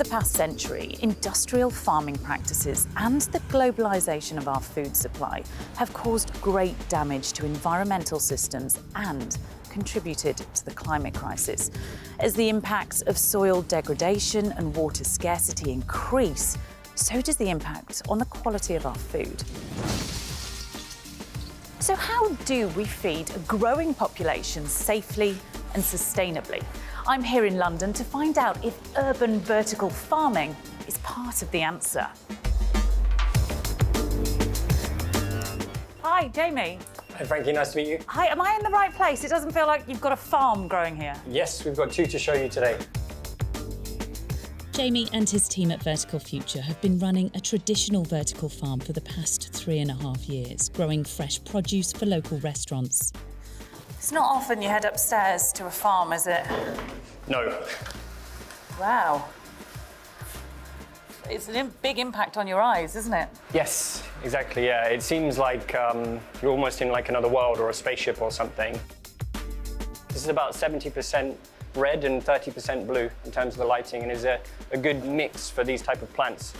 past century, industrial farming practices and the globalisation of our food supply have caused great damage to environmental systems and contributed to the climate crisis. As the impacts of soil degradation and water scarcity increase, so does the impact on the quality of our food. So how do we feed a growing population safely and sustainably? I'm here in London to find out if urban vertical farming is part of the answer. Hi, Jamie. Hi, Frankie, nice to meet you. Hi, am I in the right place? It doesn't feel like you've got a farm growing here. Yes, we've got 2 to show you today. Jamie and his team at Vertical Future have been running a traditional vertical farm for the past 3.5 years, growing fresh produce for local restaurants. It's not often you head upstairs to a farm, is it? No. Wow. It's a big impact on your eyes, isn't it? Yes, exactly, yeah. It seems like you're almost in like another world or a spaceship or something. This is about 70% red and 30% blue in terms of the lighting, and is a good mix for these type of plants.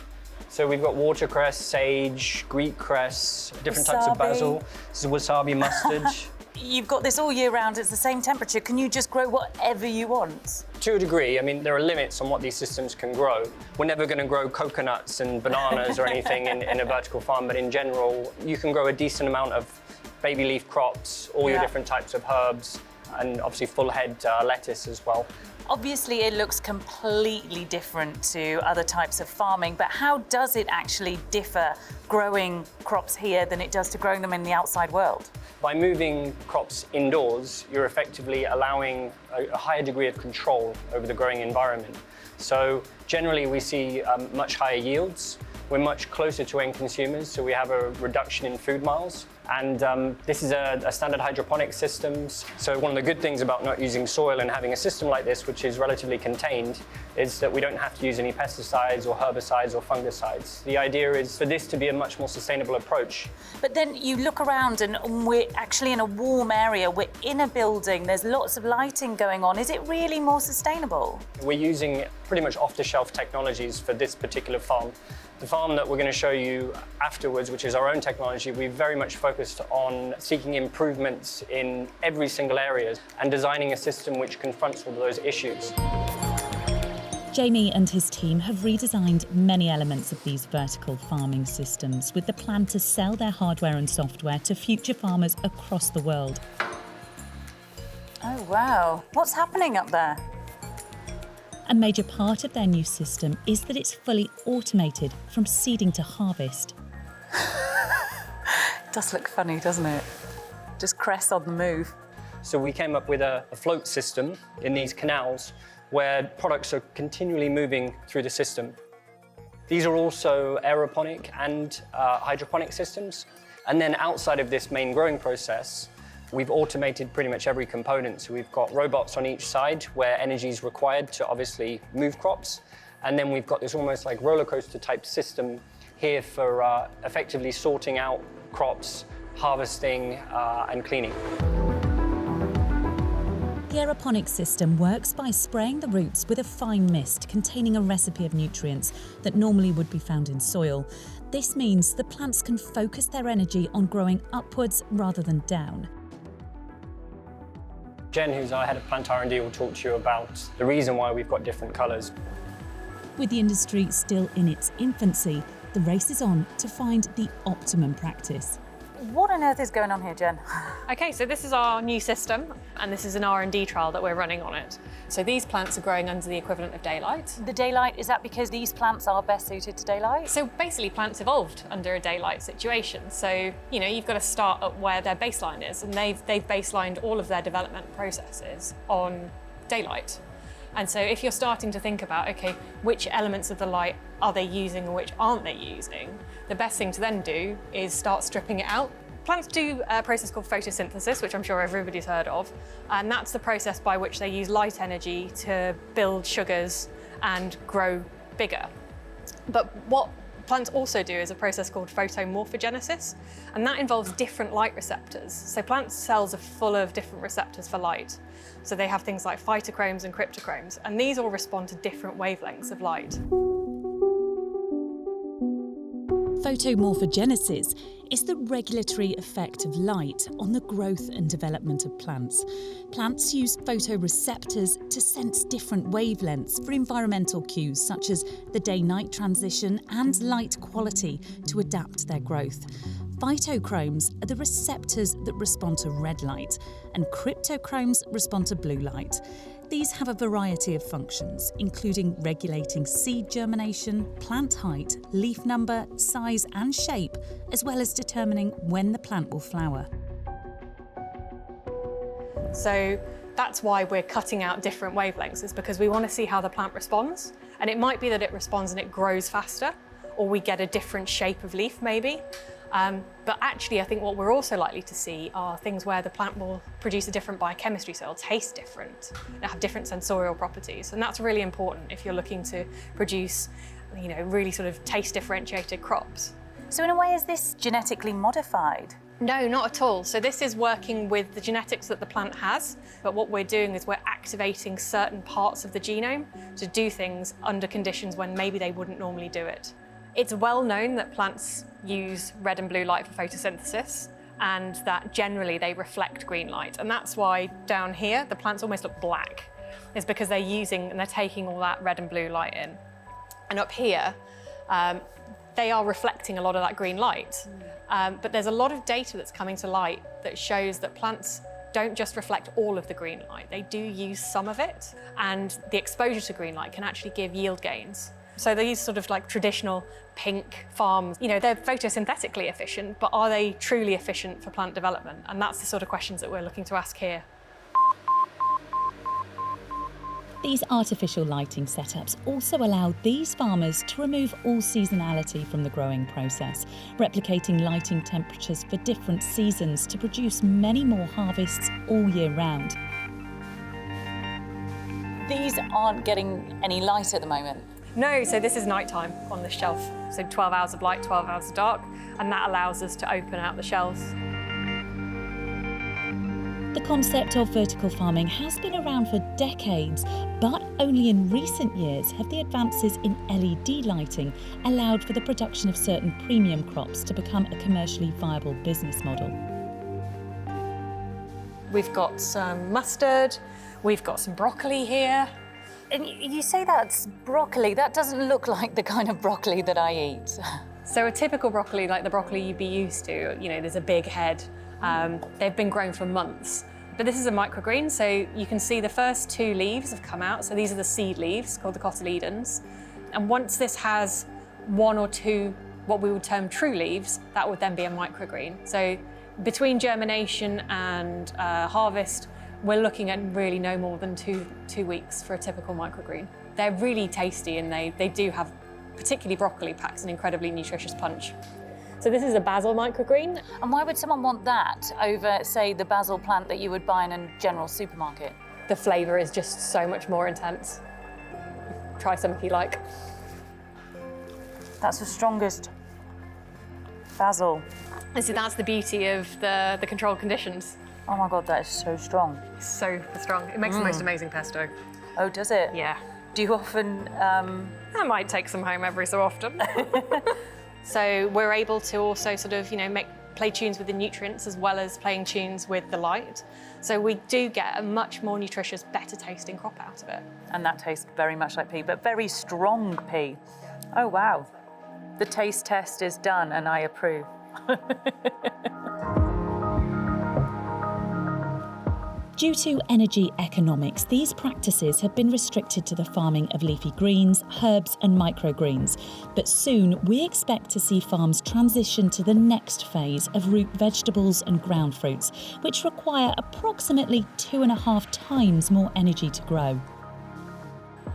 So we've got watercress, sage, Greek cress, different types of basil. This is wasabi mustard. You've got this all year round, it's the same temperature. Can you just grow whatever you want? To a degree, I mean, there are limits on what these systems can grow. We're never going to grow coconuts and bananas or anything in a vertical farm, but in general, you can grow a decent amount of baby leaf crops, all your different types of herbs, and obviously full head lettuce as well. Obviously, it looks completely different to other types of farming, but how does it actually differ growing crops here than it does to growing them in the outside world? By moving crops indoors, you're effectively allowing a higher degree of control over the growing environment. So generally we see much higher yields. We're much closer to end consumers, so we have a reduction in food miles. And this is a standard hydroponic systems. So one of the good things about not using soil and having a system like this, which is relatively contained, is that we don't have to use any pesticides or herbicides or fungicides. The idea is for this to be a much more sustainable approach. But then you look around and we're actually in a warm area, we're in a building, there's lots of lighting going on. Is it really more sustainable? We're using pretty much off-the-shelf technologies for this particular farm. The farm that we're going to show you afterwards, which is our own technology, we've very much focused on seeking improvements in every single area and designing a system which confronts all of those issues. Jamie and his team have redesigned many elements of these vertical farming systems with the plan to sell their hardware and software to future farmers across the world. Oh, wow. What's happening up there? A major part of their new system is that it's fully automated from seeding to harvest. It does look funny, doesn't it? Just cress on the move. So we came up with a float system in these canals where products are continually moving through the system. These are also aeroponic and hydroponic systems. And then outside of this main growing process, we've automated pretty much every component. So we've got robots on each side where energy is required to obviously move crops. And then we've got this almost like roller coaster type system here for effectively sorting out crops, harvesting and cleaning. The aeroponic system works by spraying the roots with a fine mist containing a recipe of nutrients that normally would be found in soil. This means the plants can focus their energy on growing upwards rather than down. Jen, who's our head of plant R&D, will talk to you about the reason why we've got different colours. With the industry still in its infancy, the race is on to find the optimum practice. What on earth is going on here, Jen? Okay, so this is our new system, and this is an R&D trial that we're running on it. So these plants are growing under the equivalent of daylight. The daylight, is that because these plants are best suited to daylight? So basically plants evolved under a daylight situation. So, you know, you've got to start at where their baseline is, and they've baselined all of their development processes on daylight. And so if you're starting to think about, okay, which elements of the light are they using and which aren't they using, the best thing to then do is start stripping it out. Plants do a process called photosynthesis, which I'm sure everybody's heard of, and that's the process by which they use light energy to build sugars and grow bigger. But what Plants also do is a process called photomorphogenesis, and that involves different light receptors. So plant cells are full of different receptors for light. So they have things like phytochromes and cryptochromes, and these all respond to different wavelengths of light. Photomorphogenesis is the regulatory effect of light on the growth and development of plants. Plants use photoreceptors to sense different wavelengths for environmental cues such as the day-night transition and light quality to adapt their growth. Phytochromes are the receptors that respond to red light, and cryptochromes respond to blue light. These have a variety of functions, including regulating seed germination, plant height, leaf number, size and shape, as well as determining when the plant will flower. So that's why we're cutting out different wavelengths, is because we want to see how the plant responds. And it might be that it responds and it grows faster, or we get a different shape of leaf maybe. But actually, I think what we're also likely to see are things where the plant will produce a different biochemistry, so it'll taste different, it'll have different sensorial properties. And that's really important if you're looking to produce, really sort of taste differentiated crops. So in a way, is this genetically modified? No, not at all. So this is working with the genetics that the plant has, but what we're doing is we're activating certain parts of the genome to do things under conditions when maybe they wouldn't normally do it. It's well known that plants use red and blue light for photosynthesis, and that generally they reflect green light. And that's why down here, the plants almost look black. It's because they're using and they're taking all that red and blue light in. And up here, they are reflecting a lot of that green light. But there's a lot of data that's coming to light that shows that plants don't just reflect all of the green light. They do use some of it, and the exposure to green light can actually give yield gains. So these sort of like traditional pink farms, they're photosynthetically efficient, but are they truly efficient for plant development? And that's the sort of questions that we're looking to ask here. These artificial lighting setups also allow these farmers to remove all seasonality from the growing process, replicating lighting temperatures for different seasons to produce many more harvests all year round. These aren't getting any light at the moment. No, so this is nighttime on this shelf. So 12 hours of light, 12 hours of dark, and that allows us to open out the shelves. The concept of vertical farming has been around for decades, but only in recent years have the advances in LED lighting allowed for the production of certain premium crops to become a commercially viable business model. We've got some mustard, we've got some broccoli here. And you say that's broccoli. That doesn't look like the kind of broccoli that I eat. So a typical broccoli, like the broccoli you'd be used to, there's a big head. They've been grown for months. But this is a microgreen, so you can see the first 2 leaves have come out. So these are the seed leaves, called the cotyledons. And once this has 1 or 2, what we would term true leaves, that would then be a microgreen. So between germination and harvest, we're looking at really no more than two weeks for a typical microgreen. They're really tasty, and they do have, particularly broccoli, packs an incredibly nutritious punch. So this is a basil microgreen. And why would someone want that over, say, the basil plant that you would buy in a general supermarket? The flavour is just so much more intense. Try something you like. That's the strongest basil. And so that's the beauty of the controlled conditions. Oh my God, that is so strong. It's super strong. It makes the most amazing pesto. Oh, does it? Yeah. Do you often... I might take some home every so often. So we're able to also sort of, play tunes with the nutrients as well as playing tunes with the light. So we do get a much more nutritious, better tasting crop out of it. And that tastes very much like pea, but very strong pea. Oh, wow. The taste test is done and I approve. Due to energy economics, these practices have been restricted to the farming of leafy greens, herbs and microgreens. But soon we expect to see farms transition to the next phase of root vegetables and ground fruits, which require approximately 2.5 times more energy to grow.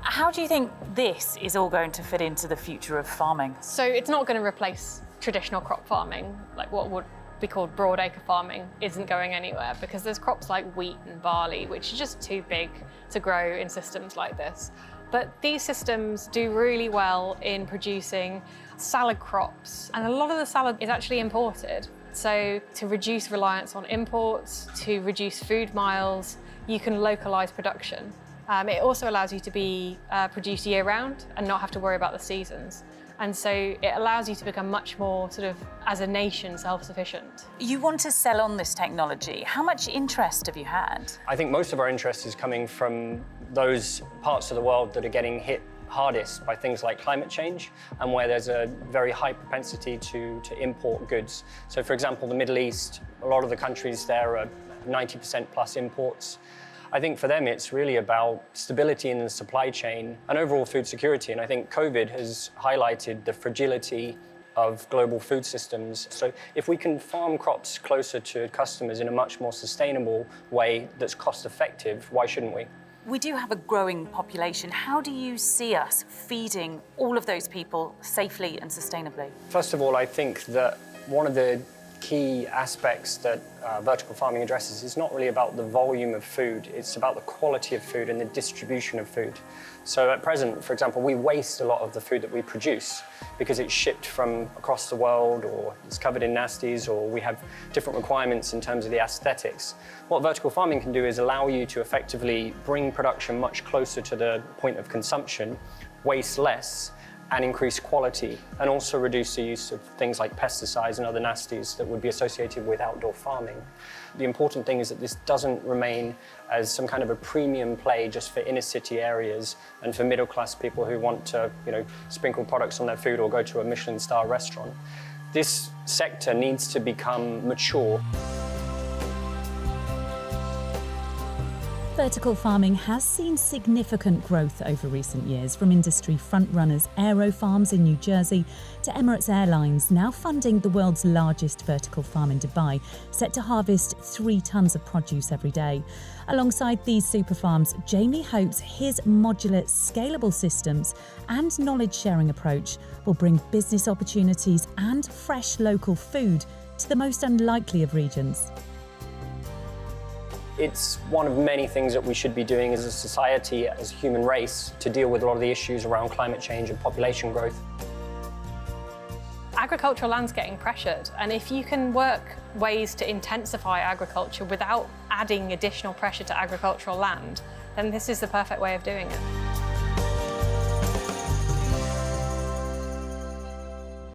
How do you think this is all going to fit into the future of farming? So it's not going to replace traditional crop farming, like what would be called broadacre farming isn't going anywhere, because there's crops like wheat and barley, which are just too big to grow in systems like this. But these systems do really well in producing salad crops, and a lot of the salad is actually imported. So to reduce reliance on imports, to reduce food miles, you can localise production. It also allows you to be produced year-round and not have to worry about the seasons. And so it allows you to become much more sort of, as a nation, self-sufficient. You want to sell on this technology. How much interest have you had? I think most of our interest is coming from those parts of the world that are getting hit hardest by things like climate change and where there's a very high propensity to import goods. So for example, the Middle East, a lot of the countries there are 90% plus imports. I think for them it's really about stability in the supply chain and overall food security, and I think COVID has highlighted the fragility of global food systems. So if we can farm crops closer to customers in a much more sustainable way that's cost effective, why shouldn't we? We do have a growing population. How do you see us feeding all of those people safely and sustainably? First of all, I think that one of the key aspects that vertical farming addresses is not really about the volume of food, it's about the quality of food and the distribution of food. So at present, for example, we waste a lot of the food that we produce because it's shipped from across the world, or it's covered in nasties, or we have different requirements in terms of the aesthetics. What vertical farming can do is allow you to effectively bring production much closer to the point of consumption, waste less, and increase quality, and also reduce the use of things like pesticides and other nasties that would be associated with outdoor farming. The important thing is that this doesn't remain as some kind of a premium play just for inner city areas and for middle class people who want to, sprinkle products on their food or go to a Michelin star restaurant. This sector needs to become mature. Vertical farming has seen significant growth over recent years, from industry frontrunners Aero Farms in New Jersey to Emirates Airlines, now funding the world's largest vertical farm in Dubai, set to harvest 3 tons of produce every day. Alongside these super farms, Jamie hopes his modular, scalable systems and knowledge-sharing approach will bring business opportunities and fresh local food to the most unlikely of regions. It's one of many things that we should be doing as a society, as a human race, to deal with a lot of the issues around climate change and population growth. Agricultural land's getting pressured, and if you can work ways to intensify agriculture without adding additional pressure to agricultural land, then this is the perfect way of doing it.